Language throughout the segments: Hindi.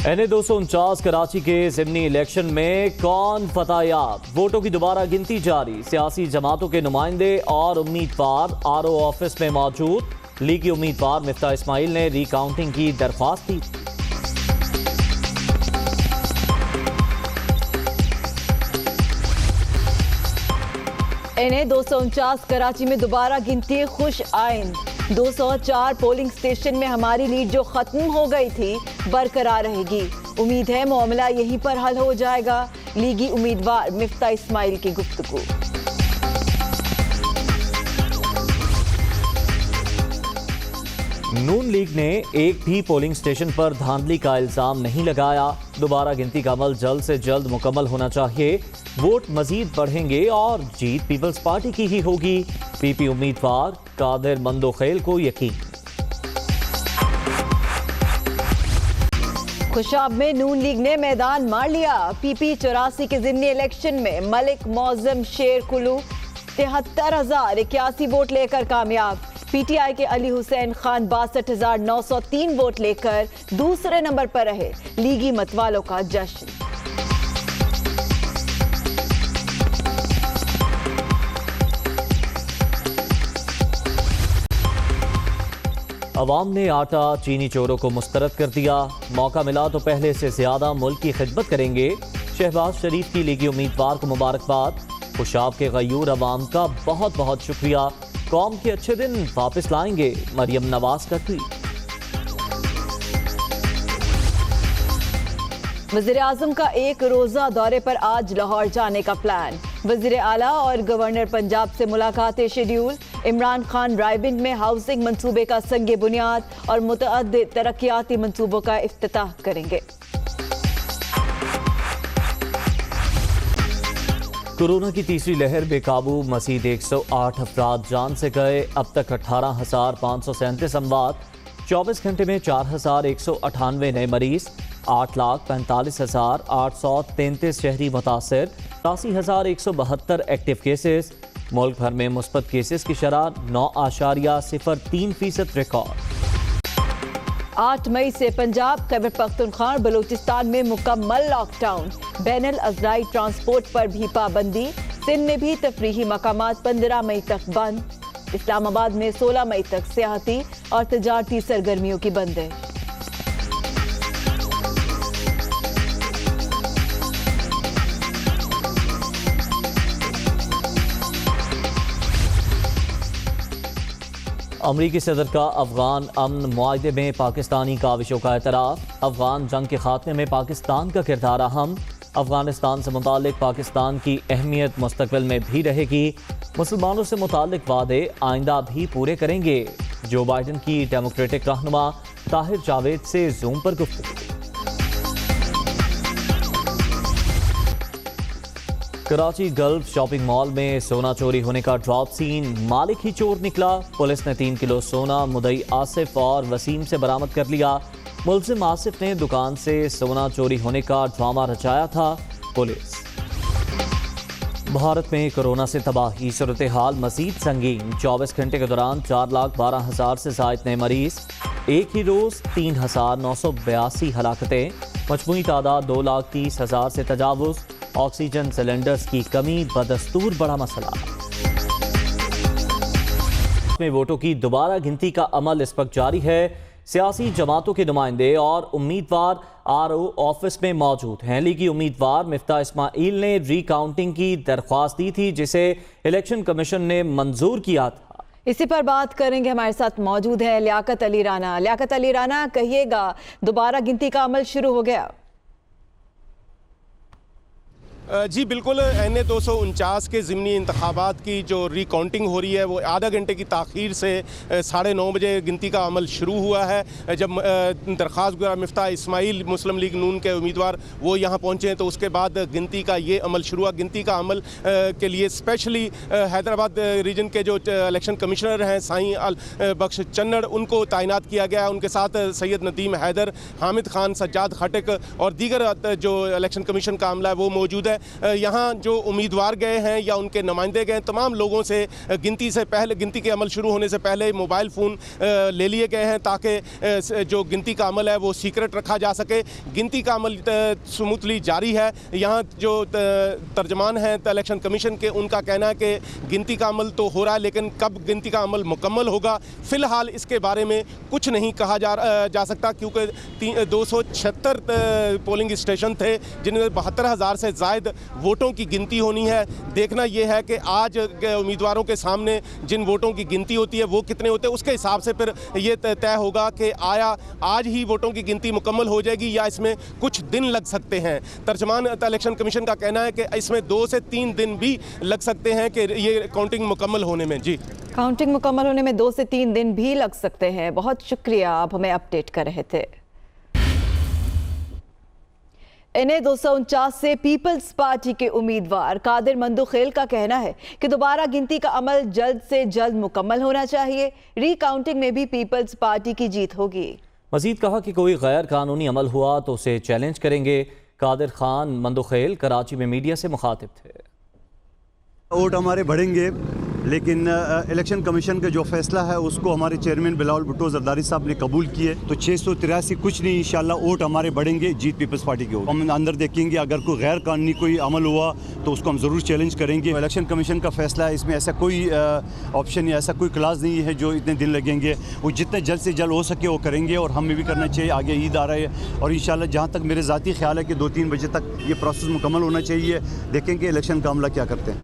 NA-249 कराची के ज़िमनी इलेक्शन में कौन फतहयाब, वोटों की दोबारा गिनती जारी। सियासी जमातों के नुमाइंदे और उम्मीदवार RO ऑफिस में मौजूद। लीगी उम्मीदवार मिफ्ता इस्माइल ने रिकाउंटिंग की दरख्वास्त दी। NA-249 कराची में दोबारा गिनती खुश आइंद। 204 पोलिंग स्टेशन में हमारी लीड जो खत्म हो गई थी बरकरार रहेगी। उम्मीद है मामला यहीं पर हल हो जाएगा। लीगी उम्मीदवार मिफ्ता इस्माइल की गुफ्तगू। नून लीग ने एक भी पोलिंग स्टेशन पर धांधली का इल्जाम नहीं लगाया। दोबारा गिनती का अमल जल्द से जल्द मुकम्मल होना चाहिए। वोट मजीद बढ़ेंगे और जीत पीपल्स पार्टी की ही होगी। PP उम्मीदवार कादिर मंदोखेल को यकीन। खुशाब में नून लीग ने मैदान मार लिया। PP 84 के ज़िमनी इलेक्शन में मलिक मौजम शेर कुलू 73,081 वोट लेकर कामयाब। PTI के अली हुसैन खान 62,903 वोट लेकर दूसरे नंबर पर रहे। लीगी मतवालों का जश्न। अवाम ने आटा चीनी चोरों को मुस्तरद कर दिया। मौका मिला तो पहले से ज्यादा मुल्क की खिदमत करेंगे। शहबाज शरीफ की लीगी उम्मीदवार को मुबारकबाद। खुशाब के गयूर अवाम का बहुत बहुत शुक्रिया। कौम के अच्छे दिन वापस लाएंगे, मरियम नवाज का ट्वीट। वज़ीर आज़म का एक रोजा दौरे पर आज लाहौर जाने का प्लान। वज़ीर आला और गवर्नर पंजाब से मुलाकातें शेड्यूल। इमरान खान रायबिंड में हाउसिंग मंसूबे का संगे बुनियाद और मुतअद्दिद तरक्याती मंसूबों का इफ्तिताह करेंगे। कोरोना की तीसरी लहर बेकाबू, मजीद 108 अफराद जान से गए। अब तक 18,537 अमवात। 24 घंटे में 4,198 नए मरीज। 8,45,833 शहरी मुतासिर। 83,172 एक्टिव केसेस। मुल्क भर में मुस्बत केसेस की शरह 9.03% रिकॉर्ड। 8 मई से पंजाब, खैबर पख्तूनख्वा और बलूचिस्तान में मुकम्मल लॉकडाउन। बैनुल अज़राई ट्रांसपोर्ट पर भी पाबंदी। सिंध में भी तफरीही मकामात 15 मई तक बंद। इस्लामाबाद में 16 मई तक सियाहती और तजारती सरगर्मियों की बंदिश। अमरीकी सदर का अफगान अमन मुआहदे में पाकिस्तानी काविशों का एतराफ़। अफगान जंग के खात्मे में पाकिस्तान का किरदार अहम। अफगानिस्तान से मुतालिक पाकिस्तान की अहमियत मुस्तक़बिल में भी रहेगी। मुसलमानों से मुतालिक वादे आइंदा भी पूरे करेंगे। जो बाइडन की डेमोक्रेटिक रहनुमा ताहिर जावेद से जूम पर गुफ्तगू। कराची गल्फ शॉपिंग मॉल में सोना चोरी होने का ड्रॉप सीन। मालिक ही चोर निकला। पुलिस ने 3 किलो सोना मुदई आसिफ और वसीम से बरामद कर लिया। मुलजिम आसिफ ने दुकान से सोना चोरी होने का ड्रामा रचाया था। पुलिस। भारत में कोरोना से तबाही, सूरत हाल मजीद संगीन। 24 घंटे के दौरान 4,12,000 से ज़ायद नए मरीज। एक ही रोज़ 3,982 हलाकतें। मजमूई तादाद 2,30,000 से तजावुज़। ऑक्सीजन सिलेंडर्स की कमी बदस्तूर बड़ा मसला। में वोटों की दोबारा गिनती का अमल इस वक्त जारी है। सियासी जमातों के नुमाइंदे और उम्मीदवार RO ऑफिस में मौजूद हैं। लीगी उम्मीदवार मिफ्ता इस्माइल ने रिकाउंटिंग की दरख्वास्त दी थी, जिसे इलेक्शन कमीशन ने मंजूर किया था। इसी पर बात करेंगे। हमारे साथ मौजूद है लियाकत अली राना। लियाकत अली राना, कहिएगा, दोबारा गिनती का अमल शुरू हो गया? जी बिल्कुल, NA-249 के ज़िमनी इंतखाबात की जो रिकाउंटिंग हो रही है वो आधा घंटे की ताख़ीर से 9:30 बजे गिनती का अमल शुरू हुआ है। जब दरख्वास्त गुज़ार मिफ्ता इस्माइल मुस्लिम लीग नून के उम्मीदवार वो यहाँ पहुँचे हैं तो उसके बाद गिनती का ये अमल शुरू हुआ। गिनती का अमल के लिए स्पेशली हैदराबाद रीजन के जो इलेक्शन कमिश्नर हैं साईं अल बख्श चन्नड़, उनको तैनात किया गया है। उनके साथ सैयद नदीम हैदर, हामिद खान, सज्जाद खटक और दीगर जो इलेक्शन कमीशन का अमला है वो मौजूद है। है। यहाँ जो उम्मीदवार गए हैं या उनके नुमाइंदे गए, तमाम लोगों से गिनती से पहले, गिनती के अमल शुरू होने से पहले मोबाइल फ़ोन ले लिए गए हैं ताकि जो गिनती का अमल है वो सीक्रेट रखा जा सके। गिनती का अमल स्मूथली जारी है। यहाँ जो तर्जमान हैं इलेक्शन कमीशन के, उनका कहना है कि गिनती का अमल तो हो रहा है, लेकिन कब गिनती का अमल मुकम्मल होगा फ़िलहाल इसके बारे में कुछ नहीं कहा जा सकता, क्योंकि 276 पोलिंग स्टेशन थे जिनमें 72,000 से ज़ायद वोटों की गिनती होनी है। देखना यह है कि आज उम्मीदवारों के सामने जिन वोटों की गिनती होती है वो कितने होते हैं, उसके हिसाब से फिर ये तय होगा कि आया आज ही वोटों की गिनती मुकम्मल हो जाएगी या इसमें कुछ दिन लग सकते हैं। तर्जमान इलेक्शन कमीशन का कहना है कि इसमें 2 से 3 दिन भी लग सकते हैं कि ये काउंटिंग मुकम्मल होने में। जी, काउंटिंग मुकम्मल होने में 2 से 3 दिन भी लग सकते हैं। बहुत शुक्रिया, आप हमें अपडेट कर रहे थे। NA 249 से पीपल्स पार्टी के उम्मीदवार कादिर मंदुखेल का कहना है कि दोबारा गिनती का अमल जल्द से जल्द मुकम्मल होना चाहिए। रीकाउंटिंग में भी पीपल्स पार्टी की जीत होगी। मजीद कहा कि कोई गैर कानूनी अमल हुआ तो उसे चैलेंज करेंगे। कादिर खान मंदुखेल कराची में मीडिया से मुखातिब थे। वोट हमारे बढ़ेंगे, लेकिन इलेक्शन कमीशन का जो फैसला है उसको हमारे चेयरमैन बिलावल भुट्टो जरदारी साहब ने कबूल किए, तो 683 कुछ नहीं, इंशाल्लाह वोट हमारे बढ़ेंगे, जीत पीपल्स पार्टी की होगी। हम अंदर देखेंगे, अगर कोई गैर कानूनी कोई अमल हुआ तो उसको हम ज़रूर चैलेंज करेंगे। इलेक्शन कमीशन का फैसला है, इसमें ऐसा कोई ऑप्शन या ऐसा कोई क्लास नहीं है जो इतने दिन लगेंगे। वो जितने जल्द से जल्द हो सके वो करेंगे और हमें भी करना चाहिए। आगे ईद आ रहा है और इंशाल्लाह जहाँ तक मेरे ज़ाती ख्याल है कि 2-3 बजे तक ये प्रोसेस मुकम्मल होना चाहिए। देखेंगे इलेक्शन का अमला क्या करते हैं।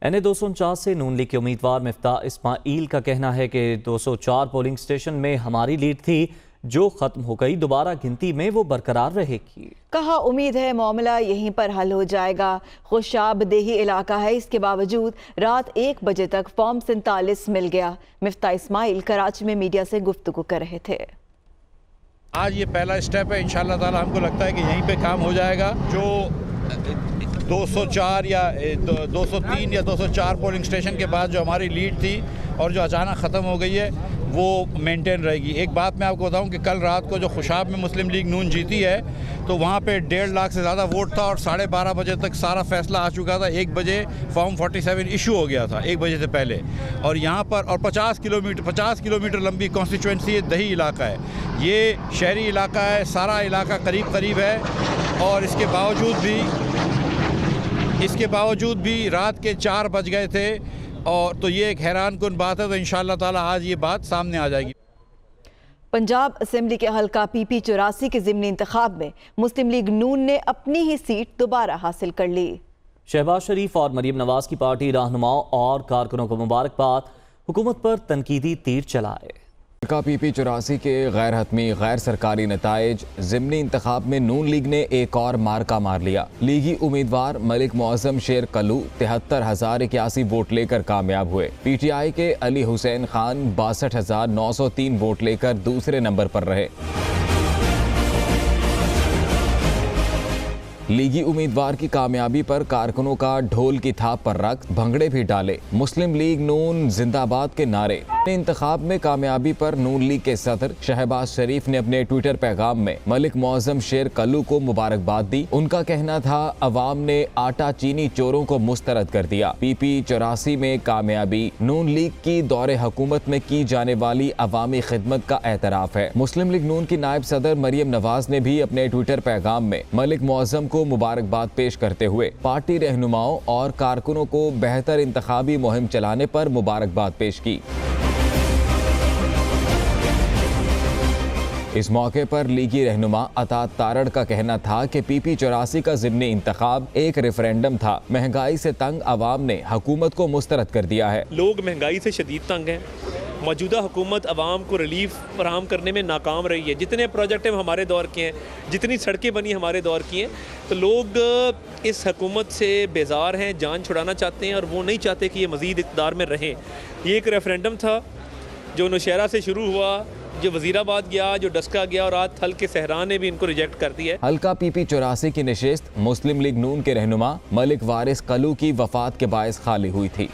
NA 249 से नून लीग के उम्मीदवार मिफ्ताह इस्माइल का कहना है कि 204 पोलिंग स्टेशन में हमारी लीड थी जो खत्म हो गई, दोबारा गिनती में वो बरकरार रहेगी। कहा उम्मीद है मामला यहीं पर हल हो जाएगा। खुशाब देही इलाका है, इसके बावजूद रात 1 बजे तक फॉर्म 47 मिल गया। मिफ्ताह इस्माइल कराची में मीडिया से गुफ्तगू कर रहे थे। आज ये पहला स्टेप है, इंशाल्लाह ताला हमको लगता है कि यहीं पे काम हो जाएगा। जो 204 या 203 या 204 पोलिंग स्टेशन के बाद जो हमारी लीड थी और जो अचानक ख़त्म हो गई है वो मेंटेन रहेगी। एक बात मैं आपको बताऊं कि कल रात को जो खुशाब में मुस्लिम लीग नून जीती है तो वहाँ पे 1.5 लाख से ज़्यादा वोट था और 12:30 बजे तक सारा फैसला आ चुका था। 1 बजे फॉर्म 47 इशू हो गया था, 1 बजे से पहले। और यहाँ पर और 50 किलोमीटर लंबी कॉन्स्टिट्यूंसी दही इलाका है, ये शहरी इलाका है, सारा इलाका करीब करीब है। और इसके बावजूद भी रात के 4 बज गए थे, और तो ये एक हैरान कुन बात है। तो इंशाअल्लाह ताला आज ये बात सामने आ जाएगी। पंजाब असेंबली के हल्का PP 84 के ज़िमनी इंतखाब में मुस्लिम लीग नून ने अपनी ही सीट दोबारा हासिल कर ली। शहबाज शरीफ और मरीम नवाज की पार्टी रहनुमाओं और कारकुनों को मुबारकबाद, हुकूमत पर तनकीदी तीर चलाए। हल्का PP 84 के गैर हतमी गैर सरकारी नताइज, ज़िमनी इंतखाब में नून लीग ने एक और मार्का मार लिया। लीगी उम्मीदवार मलिक मौज़म शेर कल्लू 73,081 वोट लेकर कामयाब हुए। PTI के अली हुसैन खान 62,903 वोट लेकर दूसरे नंबर पर रहे। लीगी उम्मीदवार की कामयाबी पर कारकुनों का ढोल की थाप पर रख भंगड़े भी डाले, मुस्लिम लीग नून जिंदाबाद के नारे। इंतखाब में कामयाबी पर नून लीग के सदर शहबाज शरीफ ने अपने ट्विटर पैगाम में मलिक मौज़म शेर कल्लू को मुबारकबाद दी। उनका कहना था अवाम ने आटा चीनी चोरों को मुस्तरद कर दिया। PP 84 में कामयाबी नून लीग की दौरे हुकूमत में की जाने वाली अवामी खिदमत का एतराफ़ है। मुस्लिम लीग नून की नायब सदर मरियम नवाज ने भी अपने ट्विटर पैगाम में मलिक मौज़म को मुबारकबाद पेश करते हुए पार्टी रहनुमाओं और कारकुनों को बेहतर इंतखाबी मुहिम चलाने पर मुबारकबाद पेश की। इस मौके पर लीगी रहनुमा अतात तारड़ का कहना था कि PP 84 का ज़िमनी इंतखाब एक रेफरेंडम था। महंगाई से तंग आवाम ने हुकूमत को मुस्तरद कर दिया है। लोग महंगाई से शदीद तंग हैं। मौजूदा हुकूमत आवाम को रिलीफ फराहम करने में नाकाम रही है। जितने प्रोजेक्ट हमारे दौर के हैं, जितनी सड़कें बनी हमारे दौर की हैं, तो लोग इस हुकूमत से बेजार हैं, जान छुड़ाना चाहते हैं और वो नहीं चाहते कि ये मज़ीद इक़्तिदार में रहें। ये एक रेफरेंडम था जो नौशहरा से शुरू हुआ, जो वज़ीराबाद गया, जो डस्का गया और आज थल के सहरा ने भी इनको रिजेक्ट कर दिया। हल्का PP 84 की नशिस्त मुस्लिम लीग नून के रहनुमा मलिक वारिस कल्लू की वफात के बायस खाली हुई थी।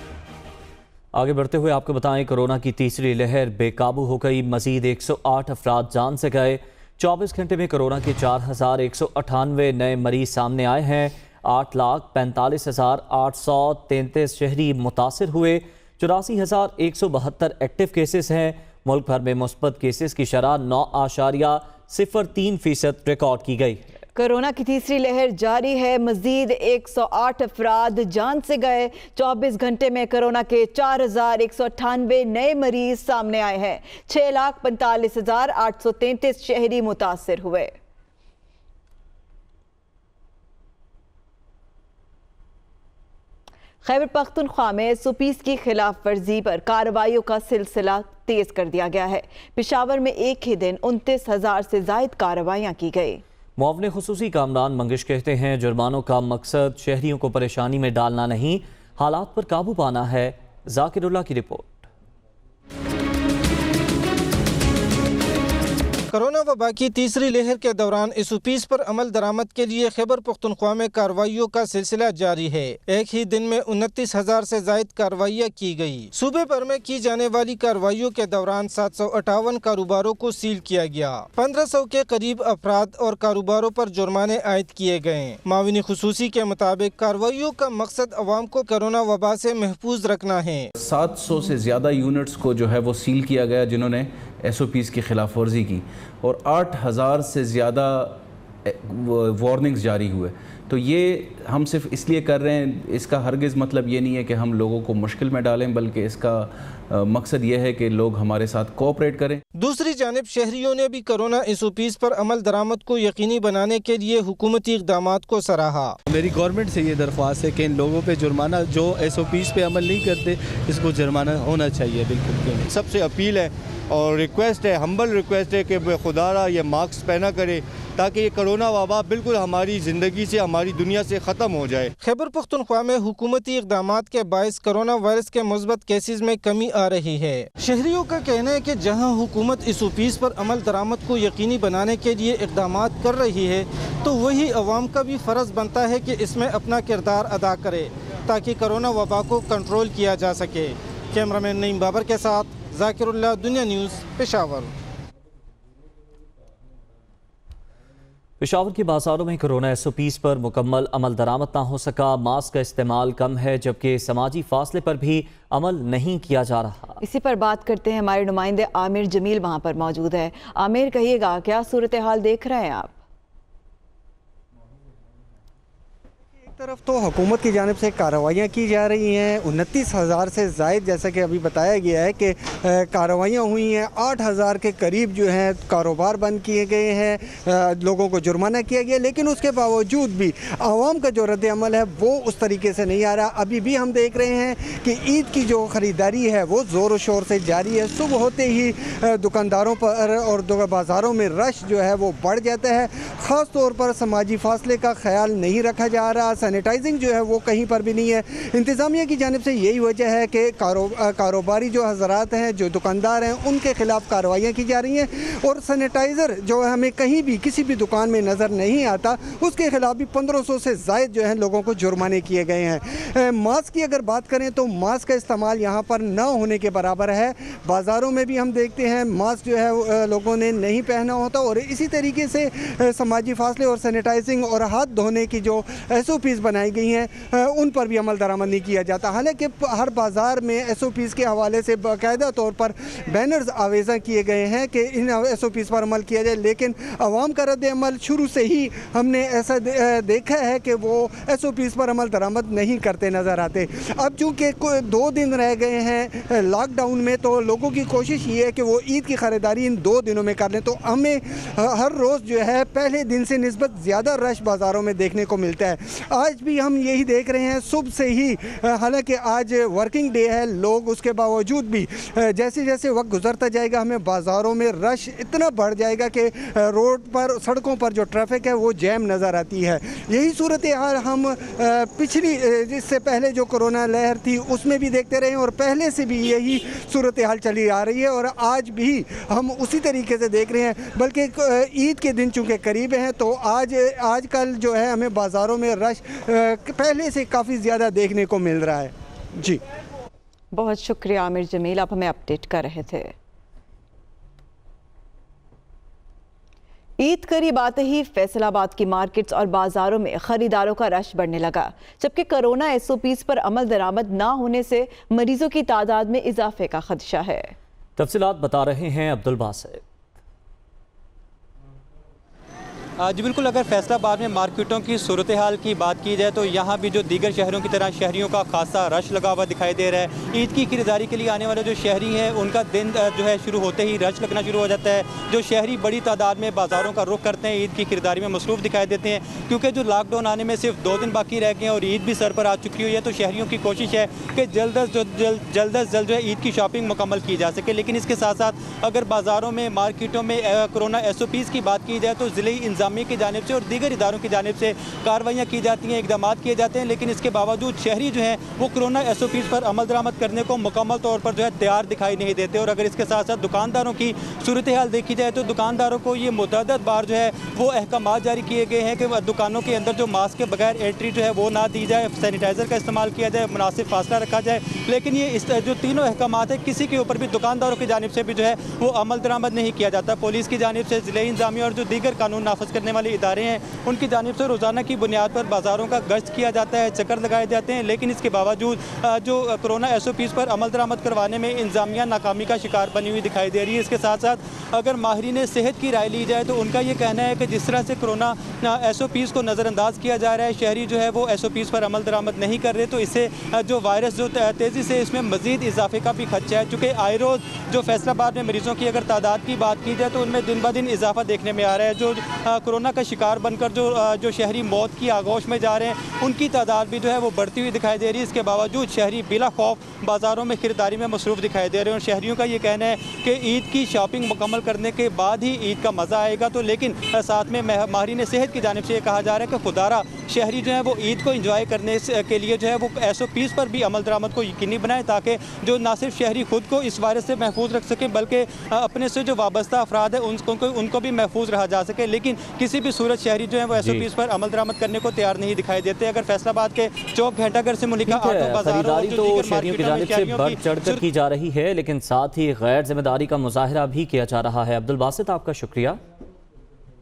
आगे बढ़ते हुए आपको बताएं, कोरोना की तीसरी लहर बेकाबू हो गई। मजीद 108 अफराद जान से गए। 24 घंटे में कोरोना के 4,198 नए मरीज सामने आए हैं। 8,45,833 शहरी मुतासिर हुए। 84,172 एक्टिव केसेस हैं। मुल्क भर में मुस्बत केसेस की शरह 9.03% रिकॉर्ड की गई। कोरोना की तीसरी लहर जारी है। मजीद 108 अफराद जान से गए। 24 घंटे में कोरोना के 4,198 नए मरीज सामने आए हैं। 6,45,833 शहरी मुतासिर हुए। खैबर पख्तूनख्वा में एसओपीज़ की खिलाफ वर्जी पर कार्रवाइयों का सिलसिला तेज कर दिया गया है। पेशावर में एक ही दिन 29,000 से जायद कार्रवाइयाँ की गई। मुआवने खुसूसी कामरान मंगिश कहते हैं जुर्मानों का मकसद शहरियों को परेशानी में डालना नहीं, हालात पर काबू पाना है। जाकिरुल्लाह की रिपोर्ट। कोरोना वबा की तीसरी लहर के दौरान एसओपीज़ पर अमल दरामद के लिए खैबर पख्तूनख्वा में कार्रवाइयों का सिलसिला जारी है। एक ही दिन में 29,000 से जायद कार्रवाइयाँ की गई। सूबे भर में की जाने वाली कार्रवाइयों के दौरान 758 कारोबारों को सील किया गया। 1500 के करीब अफराद और कारोबारों पर जुर्माने आयद किए गए। माविन खुसूसी के मुताबिक कार्रवाइयों का मकसद अवाम को कोरोना वबा से महफूज रखना है। 700 से ज़्यादा यूनिट्स को जो है वो सील किया गया जिन्होंने एसओपीज़ की खिलाफ वर्जी की, और 8,000 से ज़्यादा वार्निंग्स जारी हुए। तो ये हम सिर्फ इसलिए कर रहे हैं, इसका हरगिज़ मतलब ये नहीं है कि हम लोगों को मुश्किल में डालें, बल्कि इसका मकसद ये है कि लोग हमारे साथ कोऑपरेट करें। दूसरी जानिब शहरियों ने भी कोरोना एसओपीज़ पर अमल दरामद को यकीनी बनाने के लिए हुकूमती इक़दामात को सराहा। मेरी गवर्नमेंट से ये दरख्वास्त है कि इन लोगों पे जुर्माना, जो एसओपीज़ पे अमल नहीं करते, इसको जुर्माना होना चाहिए। बिल्कुल सबसे अपील है और रिक्वेस्ट है, हम्बल रिक्वेस्ट है कि खुदारा ये मास्क पहना करे ताकि ये कोरोना वबा बिल्कुल हमारी ज़िंदगी से, हमारी दुनिया से ख़त्म हो जाए। खैबर पख्तूनख्वा में हुकूमती इक़दामात के बायस कोरोना वायरस के मुस्बत केसेस में कमी आ रही है। शहरियों का कहना है कि जहां हुकूमत एसओपीज़ पर अमल दरामद को यकीनी बनाने के लिए इक़दामात कर रही है, तो वही अवाम का भी फ़र्ज़ बनता है कि इसमें अपना किरदार अदा करे ताकि कोरोना वबा को कंट्रोल किया जा सके। कैमरामैन नईम बाबर के साथ जाकिरुल्लाह, दुनिया न्यूज़, पेशावर। पेशावर के बाजारों में कोरोना एसओपीज़ पर मुकम्मल अमल दरामद ना हो सका। मास्क का इस्तेमाल कम है, जबकि समाजी फासले पर भी अमल नहीं किया जा रहा। इसी पर बात करते हैं, हमारे नुमाइंदे आमिर जमील वहाँ पर मौजूद है। आमिर, कहिएगा क्या सूरत हाल देख रहे हैं आप? तरफ तो हुकूमत की जानिब से कार्रवाइयाँ की जा रही हैं। 29,000 से ज़ायद, जैसा कि अभी बताया गया है कि कार्रवाइयाँ हुई हैं। 8,000 के करीब जो हैं कारोबार बंद किए गए हैं, लोगों को जुर्माना किया गया, लेकिन उसके बावजूद भी आवाम का जो रद्द अमल है वो उस तरीके से नहीं आ रहा। अभी भी हम देख रहे हैं कि ईद की जो ख़रीदारी है वो ज़ोर शोर से जारी है। सुबह होते ही दुकानदारों पर और बाज़ारों में रश जो है वो बढ़ जाता है। ख़ास तौर पर समाजी फासले का ख्याल नहीं रखा जा रहा, सैनिटाइजिंग जो है वो कहीं पर भी नहीं है। इंतज़ामिया की जानिब से यही वजह है कि कारोबारी जो हज़रात हैं, जो दुकानदार हैं, उनके खिलाफ कार्रवाइयाँ की जा रही हैं। और सैनिटाइज़र जो है हमें कहीं भी किसी भी दुकान में नज़र नहीं आता, उसके खिलाफ भी 1500 से ज़ायद जो है लोगों को जुर्माने किए गए हैं। मास्क की अगर बात करें तो मास्क का इस्तेमाल यहाँ पर न होने के बराबर है। बाज़ारों में भी हम देखते हैं मास्क जो है लोगों ने नहीं पहना होता। और इसी तरीके से समाजी फासले और सैनिटाइजिंग और हाथ धोने की जो एसओपीज़ बनाई गई हैं उन पर भी अमल दरामद नहीं किया जाता। हालांकि हर बाज़ार में एसओपीज़ के हवाले से बाकायदा तौर पर बैनर्स आवेज़ा किए गए हैं कि इन एसओपीज़ पर अमल किया जाए, लेकिन अवाम का रद्द अमल शुरू से ही हमने ऐसा देखा है कि वो एसओपीज़ पर अमल दरामद नहीं करते नज़र आते। अब चूँकि 2 दिन रह गए हैं लॉकडाउन में, तो लोगों की कोशिश ये है कि वो ईद की ख़रीदारी इन 2 दिनों में कर लें। तो हमें हर रोज़ जो है पहले दिन से निस्बत ज़्यादा रश बाज़ारों में देखने को मिलता है। आज भी हम यही देख रहे हैं सुबह से ही, हालांकि आज वर्किंग डे है, लोग उसके बावजूद भी जैसे जैसे वक्त गुजरता जाएगा हमें बाज़ारों में रश इतना बढ़ जाएगा कि रोड पर, सड़कों पर जो ट्रैफिक है वो जैम नज़र आती है। यही सूरत हाल हम पिछली, इससे पहले जो कोरोना लहर थी उसमें भी देखते रहे और पहले से भी यही सूरत हाल चली आ रही है और आज भी हम उसी तरीके से देख रहे हैं। बल्कि ईद के दिन चूँकि करीब हैं, तो आजकल जो है हमें बाज़ारों में रश पहले से काफ़ी ज़्यादा देखने को मिल रहा है। जी, बहुत शुक्रिया आमिर जमील, आप हमें अपडेट कर रहे थे। ईद करीब आते ही फैसलाबाद की मार्केट्स और बाजारों में खरीदारों का रश बढ़ने लगा, जबकि कोरोना SOPs पर अमल दरामद ना होने से मरीजों की तादाद में इजाफे का खदशा है। तफसीलात बता रहे हैं अब्दुल बासित। जी बिल्कुल, अगर फैसलाबाद में मार्केटों की सूरत हाल की बात की जाए तो यहाँ भी जो दीगर शहरों की तरह शहरियों का खासा रश लगा हुआ दिखाई दे रहा है। ईद की खरीदारी के लिए आने वाले जो शहरी हैं उनका दिन जो है शुरू होते ही रश लगना शुरू हो जाता है। जो शहरी बड़ी तादाद में बाज़ारों का रुख करते हैं, ईद की खरीदारी में मसरूफ़ दिखाई देते हैं, क्योंकि जो लॉकडाउन आने में सिर्फ 2 दिन बाकी रह गए हैं और ईद भी सर पर आ चुकी हुई है, तो शहरियों की कोशिश है कि जल्द अज जल्द जो है ईद की शॉपिंग मुकम्मल की जा सके। लेकिन इसके साथ साथ अगर बाज़ारों में मार्केटों में कोरोना SOPs की बात की जाए तो ज़िले इंतज़ामिया की जानिब से और दीगर इदारों की जानिब से कार्रवाइयाँ की जाती हैं, इकदाम किए जाते हैं, लेकिन इसके बावजूद शहरी जो हैं वो कोरोना SOPs पर अमल दरामद करने को मुकम्मल तौर पर जो है तैयार दिखाई नहीं देते। और अगर इसके साथ साथ दुकानदारों की सूरत हाल देखी जाए तो दुकानदारों को ये मुतअद्दिद बार जो है वो अहकाम जारी किए गए हैं कि दुकानों के अंदर जो मास्क के बगैर एंट्री जो है वो ना दी जाए, सैनिटाइज़र का इस्तेमाल किया जाए, मुनासिब फासला रखा जाए। लेकिन ये इस जो तीनों अहकाम है किसी के ऊपर भी दुकानदारों की जानिब से भी जो है वो अमल दरामद नहीं किया जाता। पुलिस की जानिब से ज़िले इंतज़ामिया और जो दीगर कानून नाफज करने वाले इदारे हैं उनकी जानिब से रोज़ाना की बुनियाद पर बाज़ारों का गश्त किया जाता है, चक्कर लगाए जाते हैं। लेकिन इसके बावजूद जो कोरोना SOPs पर अमल दरामद करवाने में इंतज़ामिया नाकामी का शिकार बनी हुई दिखाई दे रही है। इसके साथ साथ अगर माहिरीन सेहत की राय ली जाए तो उनका ये कहना है कि जिस तरह से कोरोना SOPs को नज़रअंदाज किया जा रहा है, शहरी जो है वो SOPs पर अमल दरामद नहीं कर रहे, तो इससे जो वायरस जो तेज़ी से इसमें मज़ीद इजाफे का भी खदशा है। चूँकि आए रोज़ जो फैसलाबाद में मरीज़ों की अगर तादाद की बात की जाए तो उनमें दिन ब दिन इजाफा देखने में आ रहा है। जो कोरोना का शिकार बनकर जो शहरी मौत की आगोश में जा रहे हैं उनकी तादाद भी जो है वो बढ़ती हुई दिखाई दे रही है। इसके बावजूद शहरी बिला खौफ बाज़ारों में खरीदारी में मसरूफ़ दिखाई दे रहे हैं और शहरियों का ये कहना है कि ईद की शॉपिंग मुकम्मल करने के बाद ही ईद का मज़ा आएगा। तो लेकिन साथ में माहिरीन सेहत की जानिब से ये कहा जा रहा है कि खुदारा शहरी जो है वो ईद को इंजॉय करने के लिए जो है वो SOPs पर भी अमल दरामद को यकीनी बनाए, ताकि जो ना सिर्फ शहरी खुद को इस वायरस से महफूज रख सके बल्कि अपने से जो वाबस्ता अफराद है उनको भी महफूज रहा जा सके। लेकिन किसी भी सूरत शहरी जो है वो SOPs पर अमल दरामद करने को तैयार नहीं दिखाई देते। अगर फैसलाबाद के चौक घंटाघर से मुल्का खरीदारी तो शहरियों की जानिब से बढ़ चढ़कर की जा रही है, लेकिन साथ ही गैर जिम्मेदारी का मुजाहरा भी किया जा रहा है। अब्दुल बासित, आपका शुक्रिया।